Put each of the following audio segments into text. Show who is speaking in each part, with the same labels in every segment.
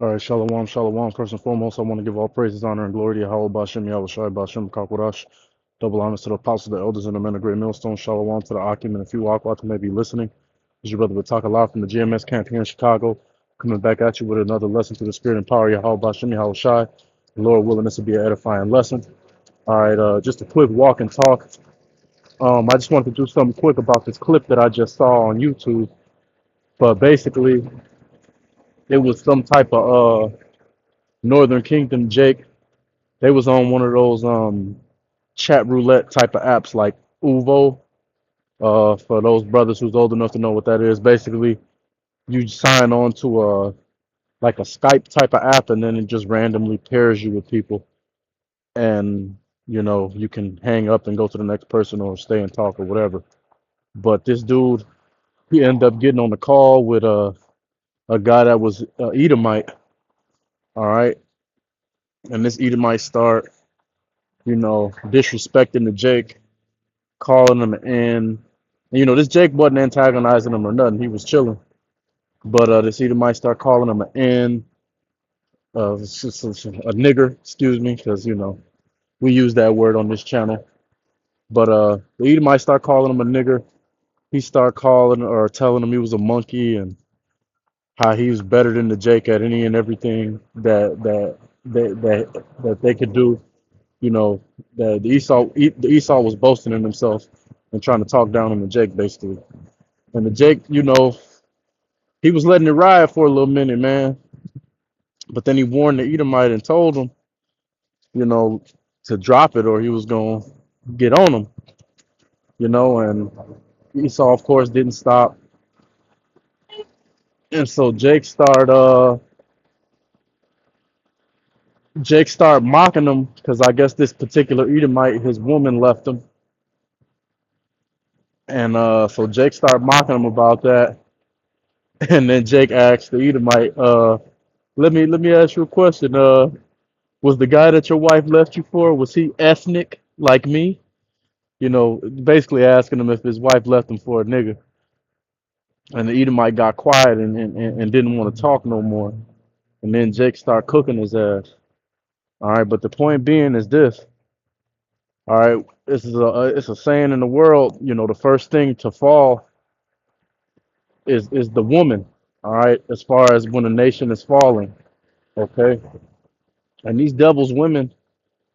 Speaker 1: All right, shalom, shalom. First and foremost, I want to give all praises, honor, and glory to Yahweh Bashem, Yahweh Shai Bashem, Kakwadash. Double honors to the apostles, the elders, and the men of great millstone. Shalom to the Akim and a few Aquat who may be listening. This is your brother Bataka live from the GMS camp here in Chicago, coming back at you with another lesson through the spirit and power of Yahweh Bashem, Yahweh Shai. The Lord willing, this will be an edifying lesson. All right, just a quick walk and talk. I just wanted to do something quick about this clip that I just saw on YouTube. But basically, it was some type of Northern Kingdom Jake. They was on one of those chat roulette type of apps like Uvo. For those brothers who's old enough to know what that is, basically you sign on to like a Skype type of app, and then it just randomly pairs you with people, and you can hang up and go to the next person or stay and talk or whatever. But this dude, he ended up getting on the call with a guy that was Edomite, all right, and this Edomite start disrespecting the Jake, calling him in. This Jake wasn't antagonizing him or nothing. He was chilling. But this either might start calling him an N, a nigger, excuse me, because we use that word on this channel. But the either might start calling him a nigger. He start calling or telling him he was a monkey and how he was better than the Jake at any and everything that they could do. You know, the Esau was boasting in himself and trying to talk down on the Jake basically. And the Jake, he was letting it ride for a little minute, man. But then he warned the Edomite and told him, you know, to drop it or he was gonna get on him, and Esau of course didn't stop. And so Jake started mocking him because I guess this particular Edomite, his woman left him. And so Jake started mocking him about that. And then Jake asked the Edomite, let me ask you a question. Was the guy that your wife left you for, was he ethnic like me? Basically asking him if his wife left him for a nigga. And the Edomite got quiet and didn't want to talk no more. And then Jake started cooking his ass. All right, but the point being is this. All right, it's a saying in the world. The first thing to fall is the woman. All right, as far as when a nation is falling. Okay, and these devils women,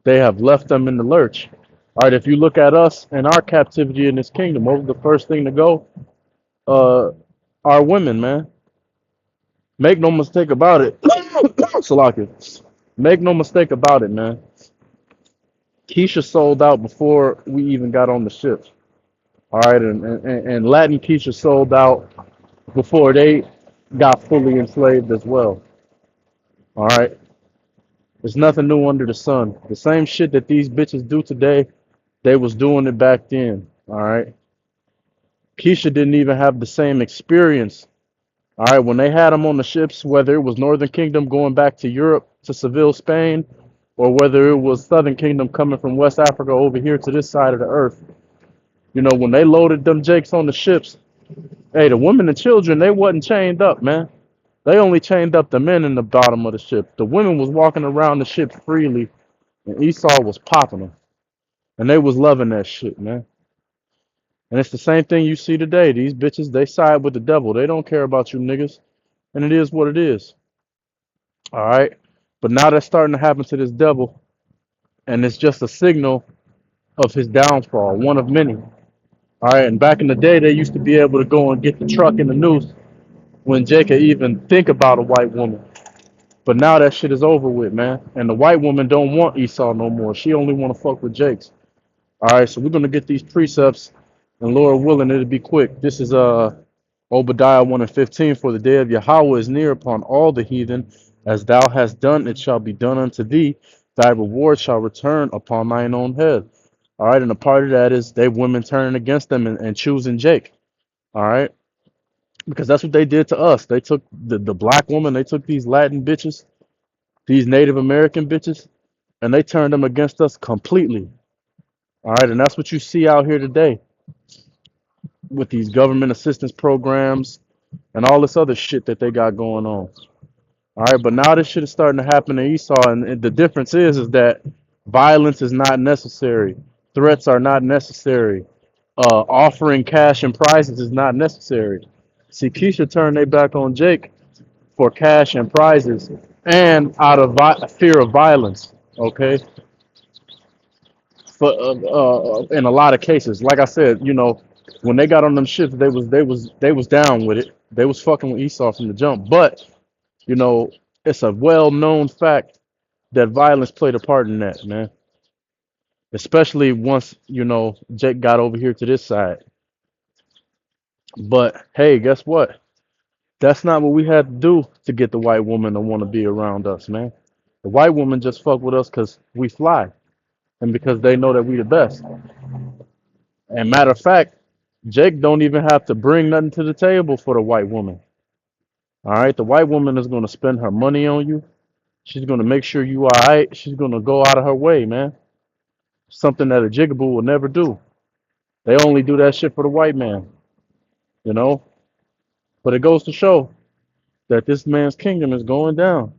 Speaker 1: they have left them in the lurch. All right, if you look at us and our captivity in this kingdom, what was the first thing to go? Uh, our women, man. Make no mistake about it. Salaki. Make no mistake about it, man. Keisha sold out before we even got on the ship. All right, and Latin Keisha sold out before they got fully enslaved as well. All right, there's nothing new under the sun. The same shit that these bitches do today, they was doing it back then. All right, Keisha didn't even have the same experience. All right, when they had them on the ships, whether it was Northern Kingdom going back to Europe to Seville, Spain, or whether it was Southern Kingdom coming from West Africa over here to this side of the earth, when they loaded them jakes on the ships, hey, the women and children, they wasn't chained up, man. They only chained up the men in the bottom of the ship. The women was walking around the ship freely, and Esau was popping them, and they was loving that shit, man. And it's the same thing you see today. These bitches, they side with the devil. They don't care about you niggas, and it is what it is. All right. But now that's starting to happen to this devil, and it's just a signal of his downfall, one of many. All right. And back in the day, they used to be able to go and get the truck and the noose when Jake could even think about a white woman. But now that shit is over with, man. And the white woman don't want Esau no more. She only want to fuck with Jake's. All right. So we're gonna get these precepts, and Lord willing, it'll be quick. This is Obadiah 1:15. For the day of Yahweh is near upon all the heathen. As thou hast done, it shall be done unto thee. Thy reward shall return upon thine own head. All right, and a part of that is they women turning against them and choosing Jake. All right, because that's what they did to us. They took the black woman, they took these Latin bitches, these Native American bitches, and they turned them against us completely. All right, and that's what you see out here today with these government assistance programs and all this other shit that they got going on. All right, but now this shit is starting to happen to Esau, and the difference is that violence is not necessary, threats are not necessary, offering cash and prizes is not necessary. See, Keisha turned their back on Jake for cash and prizes, and out of fear of violence. Okay, for in a lot of cases, like I said, when they got on them ships, they was down with it. They was fucking with Esau from the jump, but you know, it's a well known fact that violence played a part in that, man. Especially once, Jake got over here to this side. But hey, guess what? That's not what we had to do to get the white woman to want to be around us, man. The white woman just fuck with us because we fly and because they know that we the best. And matter of fact, Jake don't even have to bring nothing to the table for the white woman. All right, the white woman is gonna spend her money on you. She's gonna make sure you all right. She's gonna go out of her way, man. Something that a jigaboo will never do. They only do that shit for the white man, you know. But it goes to show that this man's kingdom is going down.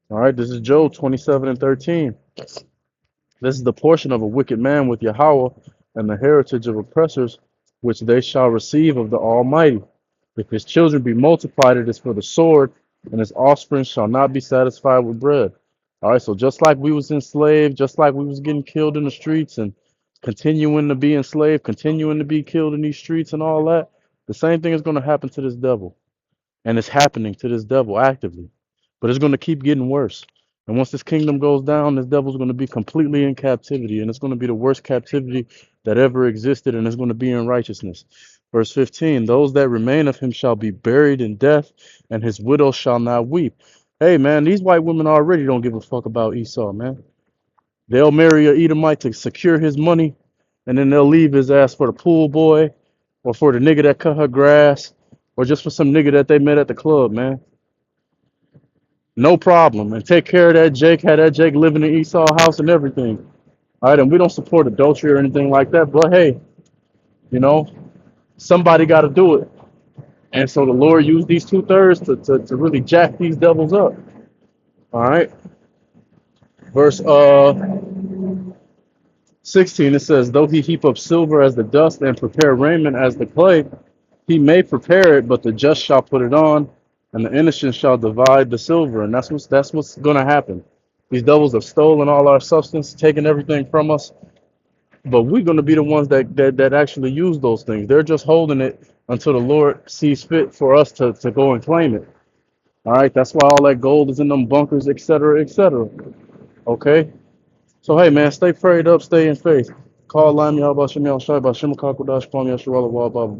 Speaker 1: All right, this is Job 27:13. This is the portion of a wicked man with Yahweh and the heritage of oppressors, which they shall receive of the Almighty. If his children be multiplied, it is for the sword, and his offspring shall not be satisfied with bread. All right, so just like we was enslaved, just like we was getting killed in the streets and continuing to be enslaved, continuing to be killed in these streets and all that, the same thing is going to happen to this devil. And it's happening to this devil actively. But it's going to keep getting worse. And once this kingdom goes down, this devil's going to be completely in captivity. And it's going to be the worst captivity that ever existed. And it's going to be in righteousness. Verse 15, those that remain of him shall be buried in death, and his widow shall not weep. Hey, man, these white women already don't give a fuck about Esau, man. They'll marry a Edomite to secure his money, and then they'll leave his ass for the pool boy or for the nigga that cut her grass or just for some nigga that they met at the club, man. No problem. And take care of that Jake, had that Jake living in Esau house and everything. All right, and we don't support adultery or anything like that, but hey, you know, somebody got to do it. And so the Lord used these 2/3 to really jack these devils up. All right. Verse 16, it says, though he heap up silver as the dust and prepare raiment as the clay, he may prepare it, but the just shall put it on, and the innocent shall divide the silver. And that's what's gonna happen. These devils have stolen all our substance, taken everything from us, but we're gonna be the ones that actually use those things. They're just holding it until the Lord sees fit for us to go and claim it. All right, that's why all that gold is in them bunkers, et cetera, et cetera. Okay? So hey man, stay prayed up, stay in faith. Call Lam Yahba Shem Yahshai Bashem Kakodash Kwam Yasharala Wah Baba.